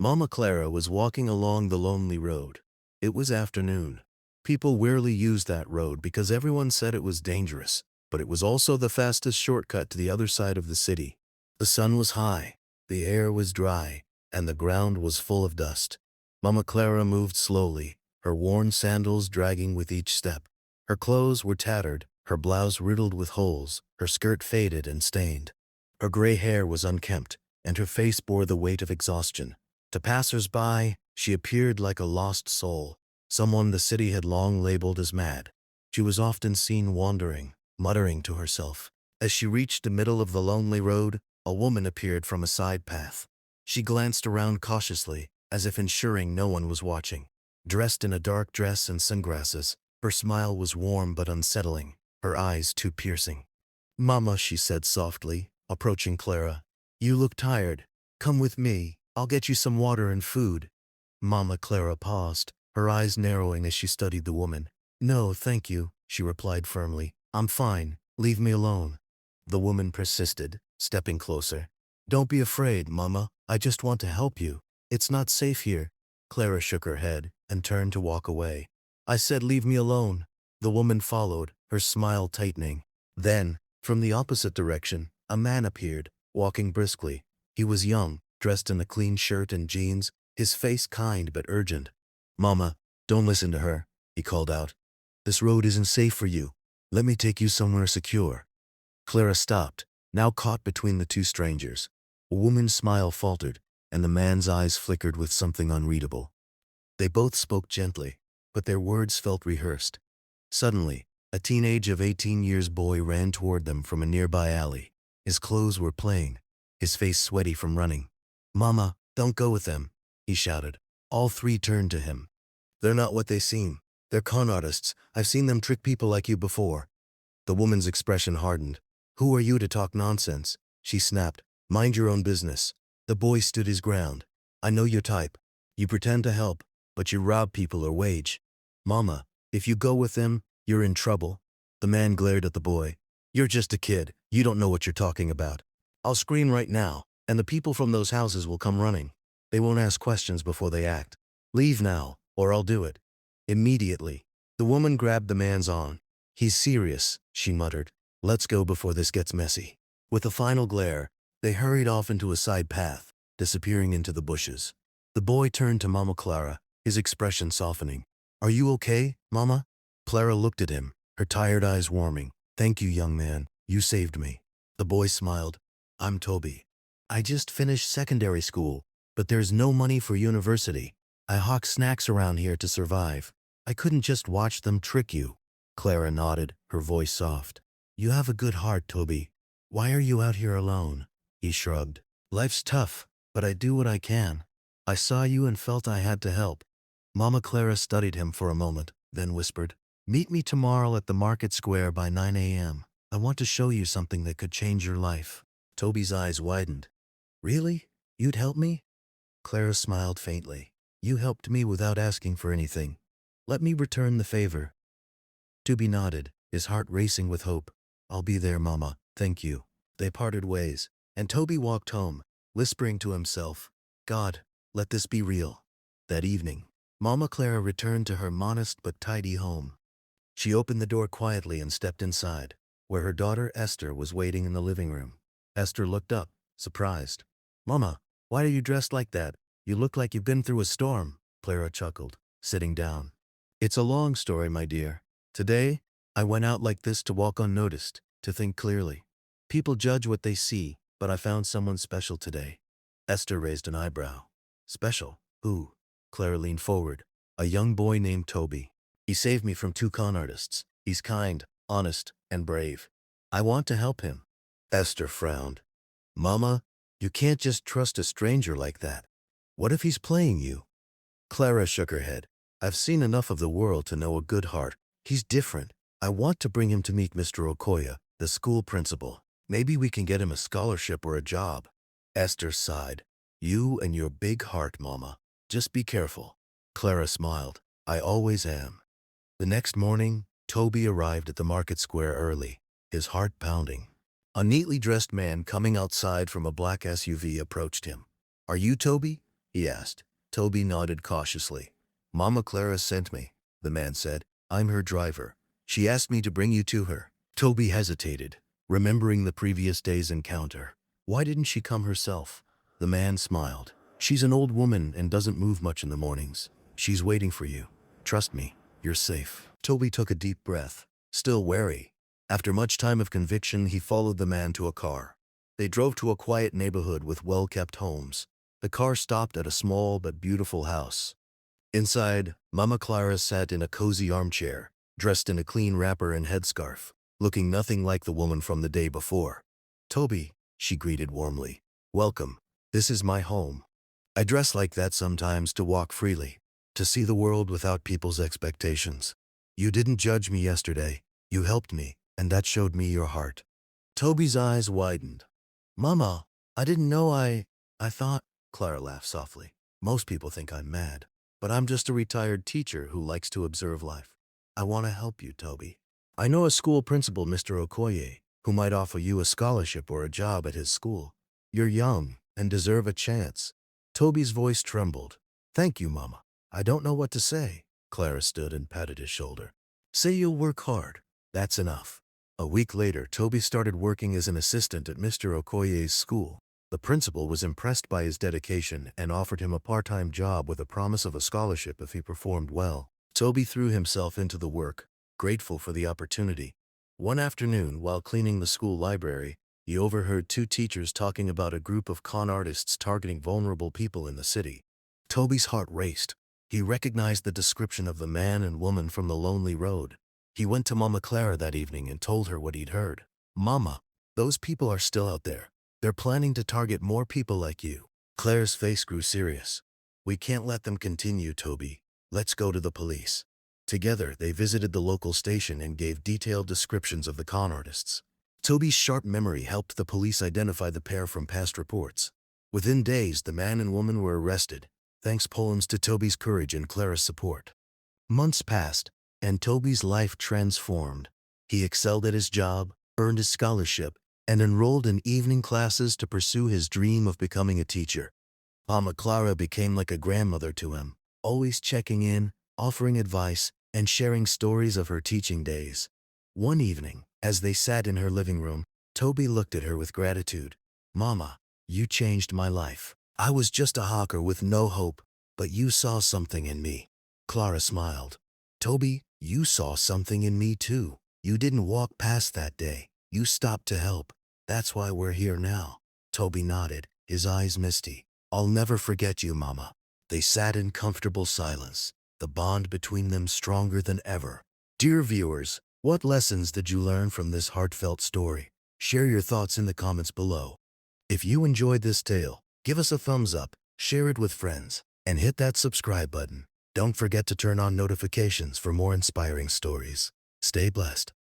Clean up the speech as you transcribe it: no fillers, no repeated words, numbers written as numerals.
Mama Clara was walking along the lonely road. It was afternoon. People rarely used that road because everyone said it was dangerous, but it was also the fastest shortcut to the other side of the city. The sun was high, the air was dry, and the ground was full of dust. Mama Clara moved slowly, her worn sandals dragging with each step. Her clothes were tattered, her blouse riddled with holes, her skirt faded and stained. Her gray hair was unkempt, and her face bore the weight of exhaustion. To passers-by, she appeared like a lost soul, someone the city had long labeled as mad. She was often seen wandering, muttering to herself. As she reached the middle of the lonely road, a woman appeared from a side path. She glanced around cautiously, as if ensuring no one was watching. Dressed in a dark dress and sunglasses, her smile was warm but unsettling, her eyes too piercing. "Mama," she said softly, approaching Clara. "You look tired. Come with me. I'll get you some water and food." Mama Clara paused, her eyes narrowing as she studied the woman. "No, thank you," she replied firmly. "I'm fine. Leave me alone." The woman persisted, stepping closer. "Don't be afraid, Mama. I just want to help you. It's not safe here." Clara shook her head and turned to walk away. "I said leave me alone." The woman followed, her smile tightening. Then, from the opposite direction, a man appeared, walking briskly. He was young, dressed in a clean shirt and jeans, his face kind but urgent. "Mama, don't listen to her," he called out. "This road isn't safe for you. Let me take you somewhere secure." Clara stopped, now caught between the two strangers. A woman's smile faltered, and the man's eyes flickered with something unreadable. They both spoke gently, but their words felt rehearsed. Suddenly, a teenage of 18 years boy ran toward them from a nearby alley. His clothes were plain, his face sweaty from running. "Mama, don't go with them," he shouted. All three turned to him. "They're not what they seem. They're con artists. I've seen them trick people like you before." The woman's expression hardened. "Who are you to talk nonsense?" she snapped. "Mind your own business." The boy stood his ground. "I know your type. You pretend to help, but you rob people or wage. Mama, if you go with them, you're in trouble." The man glared at the boy. "You're just a kid. You don't know what you're talking about. I'll scream right now, and the people from those houses will come running. They won't ask questions before they act. Leave now, or I'll do it." Immediately, the woman grabbed the man's arm. "He's serious," she muttered. "Let's go before this gets messy." With a final glare, they hurried off into a side path, disappearing into the bushes. The boy turned to Mama Clara, his expression softening. "Are you okay, Mama?" Clara looked at him, her tired eyes warming. "Thank you, young man. You saved me." The boy smiled. "I'm Toby. I just finished secondary school, but there's no money for university. I hawk snacks around here to survive. I couldn't just watch them trick you." Clara nodded, her voice soft. "You have a good heart, Toby. Why are you out here alone?" He shrugged. "Life's tough, but I do what I can. I saw you and felt I had to help." Mama Clara studied him for a moment, then whispered, "Meet me tomorrow at the market square by 9 a.m. I want to show you something that could change your life." Toby's eyes widened. "Really? You'd help me?" Clara smiled faintly. "You helped me without asking for anything. Let me return the favor." Toby nodded, his heart racing with hope. "I'll be there, Mama. Thank you." They parted ways, and Toby walked home, whispering to himself, "God, let this be real." That evening, Mama Clara returned to her modest but tidy home. She opened the door quietly and stepped inside, where her daughter Esther was waiting in the living room. Esther looked up, surprised. "Mama, why are you dressed like that? You look like you've been through a storm," Clara chuckled, sitting down. "It's a long story, my dear. Today, I went out like this to walk unnoticed, to think clearly. People judge what they see, but I found someone special today." Esther raised an eyebrow. "Special? Who?" Clara leaned forward. "A young boy named Toby. He saved me from two con artists. He's kind, honest, and brave. I want to help him." Esther frowned. "Mama, you can't just trust a stranger like that. What if he's playing you?" Clara shook her head. "I've seen enough of the world to know a good heart. He's different. I want to bring him to meet Mr. Okoye, the school principal. Maybe we can get him a scholarship or a job." Esther sighed. "You and your big heart, Mama. Just be careful." Clara smiled. "I always am." The next morning, Toby arrived at the market square early, his heart pounding. A neatly dressed man coming outside from a black SUV approached him. "Are you Toby?" he asked. Toby nodded cautiously. Mama Clara sent me, the man said. I'm her driver. She asked me to bring you to her. Toby hesitated, remembering the previous day's encounter. Why didn't she come herself? The man smiled. She's an old woman and doesn't move much in the mornings. She's waiting for you. Trust me, you're safe. Toby took a deep breath, still wary. After much time of conviction, he followed the man to a car. They drove to a quiet neighborhood with well-kept homes. The car stopped at a small but beautiful house. Inside, Mama Clara sat in a cozy armchair, dressed in a clean wrapper and headscarf, looking nothing like the woman from the day before. Toby, she greeted warmly. Welcome. This is my home. I dress like that sometimes to walk freely, to see the world without people's expectations. You didn't judge me yesterday. You helped me, and that showed me your heart. Toby's eyes widened. Mama, I didn't know I thought, Clara laughed softly. Most people think I'm mad, but I'm just a retired teacher who likes to observe life. I want to help you, Toby. I know a school principal, Mr. Okoye, who might offer you a scholarship or a job at his school. You're young and deserve a chance. Toby's voice trembled. Thank you, Mama. I don't know what to say. Clara stood and patted his shoulder. Say you'll work hard. That's enough. A week later, Toby started working as an assistant at Mr. Okoye's school. The principal was impressed by his dedication and offered him a part-time job with a promise of a scholarship if he performed well. Toby threw himself into the work, grateful for the opportunity. One afternoon, while cleaning the school library, he overheard two teachers talking about a group of con artists targeting vulnerable people in the city. Toby's heart raced. He recognized the description of the man and woman from the lonely road. He went to Mama Clara that evening and told her what he'd heard. Mama, those people are still out there. They're planning to target more people like you. Claire's face grew serious. We can't let them continue, Toby. Let's go to the police. Together, they visited the local station and gave detailed descriptions of the con artists. Toby's sharp memory helped the police identify the pair from past reports. Within days, the man and woman were arrested, thanks poems to Toby's courage and Clara's support. Months passed, and Toby's life transformed. He excelled at his job, earned his scholarship, and enrolled in evening classes to pursue his dream of becoming a teacher. Mama Clara became like a grandmother to him, always checking in, offering advice, and sharing stories of her teaching days. One evening, as they sat in her living room, Toby looked at her with gratitude. Mama, you changed my life. I was just a hawker with no hope, but you saw something in me. Clara smiled. Toby, you saw something in me too. You didn't walk past that day. You stopped to help. That's why we're here now. Toby nodded, his eyes misty. I'll never forget you, Mama. They sat in comfortable silence, the bond between them stronger than ever. Dear viewers, what lessons did you learn from this heartfelt story? Share your thoughts in the comments below. If you enjoyed this tale, give us a thumbs up, share it with friends, and hit that subscribe button. Don't forget to turn on notifications for more inspiring stories. Stay blessed.